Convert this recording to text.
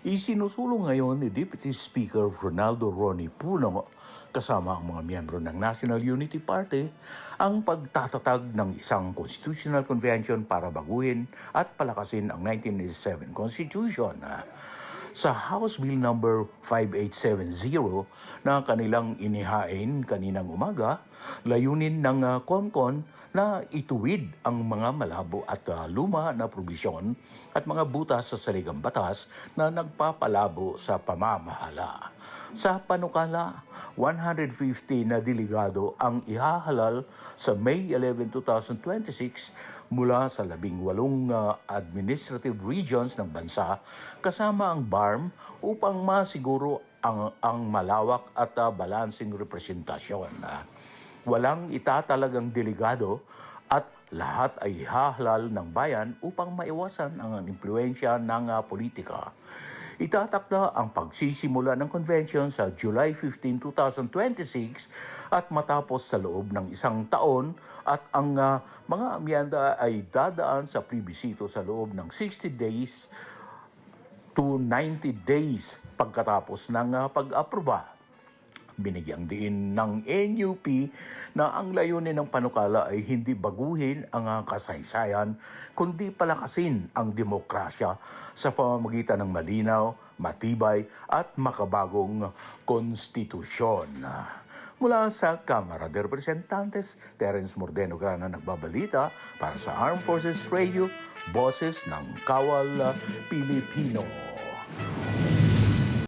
Isinusulong ngayon ni Deputy Speaker Ronaldo Ronnie Puno kasama ang mga miyembro ng National Unity Party ang pagtatatag ng isang constitutional convention para baguhin at palakasin ang 1987 Constitution. Sa House Bill number 5870 na kanilang inihain kaninang umaga, layunin ng CONCON na ituwid ang mga malabo at luma na probisyon at mga butas sa saligang batas na nagpapalabo sa pamamahala. Sa panukala, 150 na delegado ang ihahalal sa May 11, 2026 mula sa 18 administrative regions ng bansa kasama ang BARM upang masiguro ang malawak at balansing representasyon. Walang itatalagang delegado at lahat ay ihahalal ng bayan upang maiwasan ang impluensya ng politika. Itatakda ang pagsisimula ng convention sa July 15, 2026 at matapos sa loob ng isang taon at ang mga amyenda ay dadaan sa plebisito sa loob ng 60 days to 90 days pagkatapos ng pag-aproba. Binigyang diin ng NUP na ang layunin ng panukala ay hindi baguhin ang kasaysayan kundi palakasin ang demokrasya sa pamamagitan ng malinaw, matibay at makabagong konstitusyon. Mula sa Kamara de Representantes, Terence Mordeno Grana nagbabalita para sa Armed Forces Radio, Boses ng Kawal Pilipino.